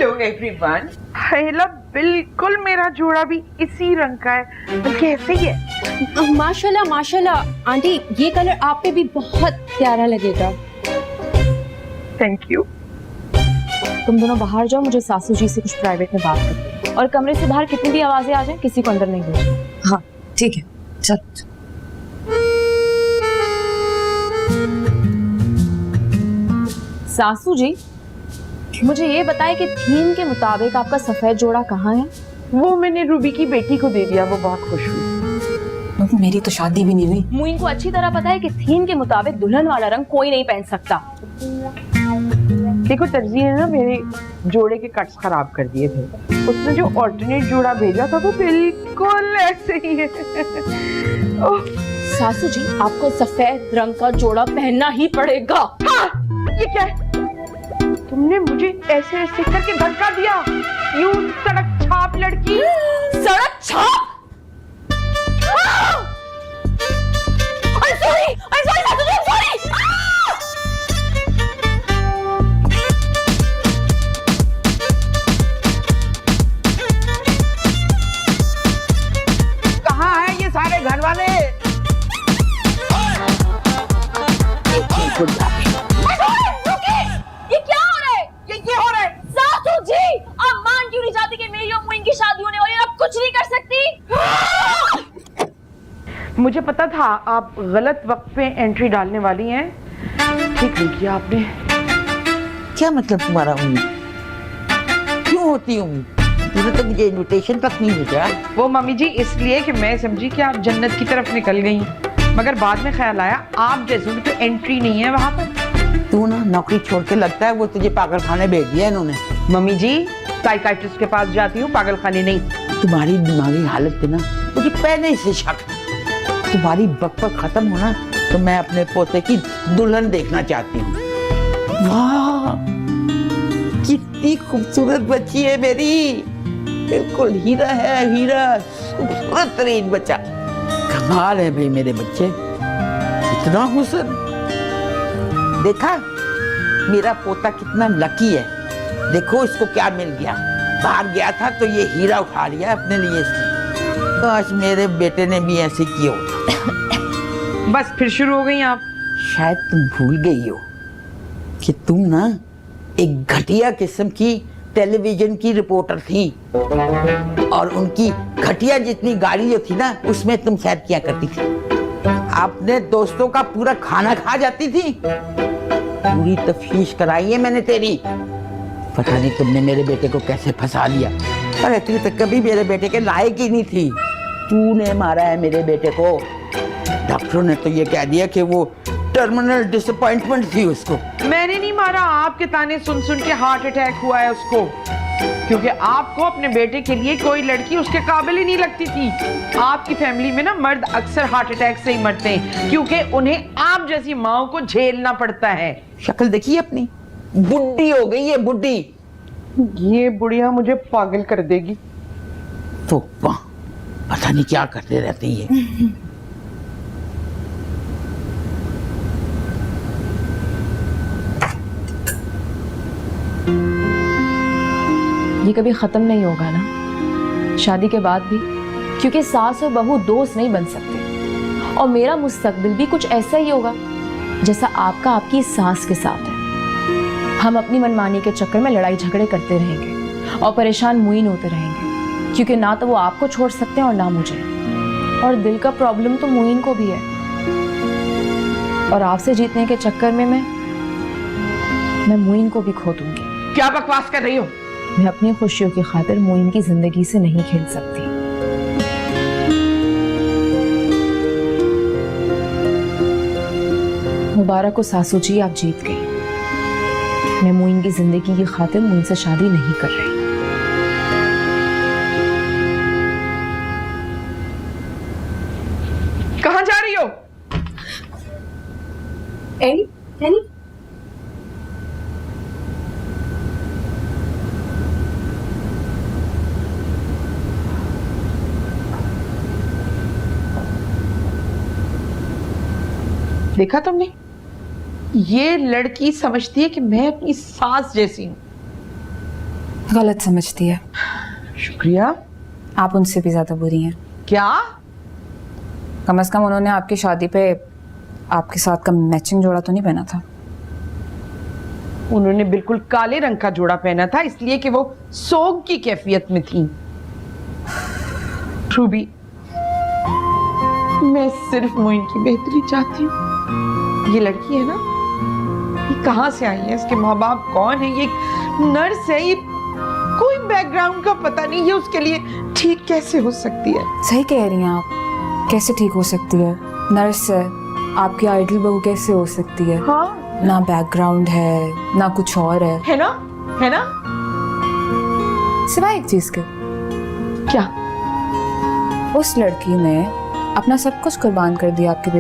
Hello everyone. Hello, बिल्कुल मेरा जोड़ा भी इसी रंग का है, बल्कि ऐसे ही है। माशाल्लाह माशाल्लाह आंटी, ये कलर आप पे भी बहुत प्यारा लगेगा। Thank you. तुम दोनों बाहर जाओ, मुझे सासू जी से कुछ प्राइवेट में बात करनी है। और कमरे से बाहर कितनी भी आवाजें आ जाएं, किसी को अंदर नहीं भेजना। हाँ ठीक है, चल। सासू जी, मुझे ये बताएं कि थीम के मुताबिक आपका सफेद जोड़ा कहाँ है? वो मैंने रूबी की बेटी को दे दिया, वो बहुत खुश हुई। मेरी तो शादी भी नहीं हुई। मुइन को अच्छी तरह पता है कि थीम के मुताबिक दुल्हन वाला रंग कोई नहीं पहन सकता। देखो, तरजीह ने ना मेरे जोड़े के कट्स खराब कर दिए थे। उसने जो ऑल्टरनेट जोड़ा भेजा था वो बिल्कुल ऐसे ही है। सासू जी, आपको सफेद रंग का जोड़ा पहनना ही पड़ेगा। हाँ, ये क्या है? तुमने मुझे ऐसे ऐसे करके धक्का दिया। यूं सड़क छाप लड़की। सड़क छाप? I'm sorry, सासू जी, I'm sorry। कहाँ है ये सारे घर वाले? ये क्या हो रहा है? ये हो रहा है? सासू जी, आप मान क्यों नहीं जाती कि मेरी और मुइन की शादी होने वाली है? आप कुछ नहीं कर सकती। मुझे पता था आप गलत वक्त पे एंट्री डालने वाली हैं। ठीक नहीं किया आपने। क्या मतलब तुम्हारा उम्मीद? क्यों होती उम्मीद? तुमने तो मुझे इनविटेशन तक नहीं भेजा। वो मम्मी जी, इसलिए कि मैं समझी कि आप जन्नत की तरफ निकल गई, मगर बाद में ख्याल आया आप जैसों की तो एंट्री नहीं है वहाँ पर। तू ना नौकरी छोड़ के लगता है वो तुझे पागलखाने भेज दिया इन्होंने। मम्मी जी, साइकाइट्रिस्ट के पास जाती हूँ, पागलखाने नहीं। तुम्हारी दिमागी हालत पे ना मुझे पहले से शक है। तुम्हारी बकबक खत्म होना तो मैं अपने पोते की दुल्हन देखना चाहती हूँ। वाह, कितनी खूबसूरत बच्ची है मेरी। बिल्कुल हीरा है, हीरा। खूबसूरत तरीन बच्चा। कमाल है भाई मेरे बच्चे, इतना हुस्न। देखा मेरा पोता कितना लकी है। देखो इसको क्या मिल गया। बाहर गया था तो ये हीरा उठा लिया अपने लिए इसने। काश मेरे बेटे ने भी ऐसे किया होता। बस फिर शुरू हो गई आप। शायद तुम भूल गई हो कि तुम ना एक घटिया किस्म की टेलीविजन की रिपोर्टर थी, और उनकी घटिया जितनी गाड़ी जो थी ना उसमें तुम सैर किया करती थी। अपने दोस्तों का पूरा खाना खा जाती थी। पूरी तफ्तीश कराई है मैंने तेरी। पता नहीं तुमने मेरे बेटे को कैसे फंसा लिया। अरे तू तो कभी मेरे बेटे के लायक ही नहीं थी। तूने मारा है मेरे बेटे को। डॉक्टरों ने तो ये कह दिया कि वो टर्मिनल डिसअपॉइंटमेंट थी उसको। मैंने नहीं मारा, आपके ताने सुन सुन के हार्ट अटैक हुआ है उसको, क्योंकि आपको अपने बेटे के लिए कोई लड़की उसके काबिल ही नहीं लगती थी। आपकी फैमिली में ना मर्द अक्सर हार्ट अटैक से ही मरते हैं, क्योंकि उन्हें आप जैसी माओ को झेलना पड़ता है। शक्ल देखिए अपनी, बुढ़ी हो गई है, बुढ़ी। ये बुढ़िया मुझे पागल कर देगी। तो पता नहीं क्या करते रहती है। ये कभी खत्म नहीं होगा ना, शादी के बाद भी, क्योंकि सास और बहू दोस्त नहीं बन सकते। और मेरा मुस्तकबिल भी कुछ ऐसा ही होगा जैसा आपका आपकी सास के साथ है। हम अपनी मनमानी के चक्कर में लड़ाई झगड़े करते रहेंगे और परेशान मुइन होते रहेंगे, क्योंकि ना तो वो आपको छोड़ सकते हैं और ना मुझे। और दिल का प्रॉब्लम तो मुइन को भी है, और आपसे जीतने के चक्कर में मैं मुइन को भी खो दूंगी। क्या बकवास कर रही हो? मैं अपनी खुशियों की खातिर मुइन की जिंदगी से नहीं खेल सकती। मुबारक हो सासू जी, आप जीत गई। मैं मुइन की जिंदगी की खातिर मुइन से शादी नहीं कर रही। कहाँ जा रही हो? Any, any? देखा तुमने, ये लड़की समझती है कि मैं अपनी सास जैसी हूं। गलत समझती है। शुक्रिया। आप उनसे भी ज्यादा बुरी हैं। क्या? कम से कम उन्होंने आपकी शादी पे आपके साथ का मैचिंग जोड़ा तो नहीं पहना था। उन्होंने बिल्कुल काले रंग का जोड़ा पहना था, इसलिए कि वो सोग की कैफियत में थी। रूबी, मैं सिर्फ मोइन की बेहतरी चाहती हूँ। ये लड़की है ना, ये कहाँ से आई है, इसके माँ बाप कौन है, ये नर्स है, ये कोई बैकग्राउंड का पता नहीं, ये उसके लिए ठीक कैसे हो सकती है? सही कह रही हैं आप। कैसे ठीक हो सकती है? नर्स है, आपकी आइडल बहू कैसे हो सकती है? हाँ, ना बैकग्राउंड है ना कुछ और है ना? है ना? सिवाय एक चीज के। क्या? उस लड़की ने अपना सब कुछ कुर्बान कर दिया आपके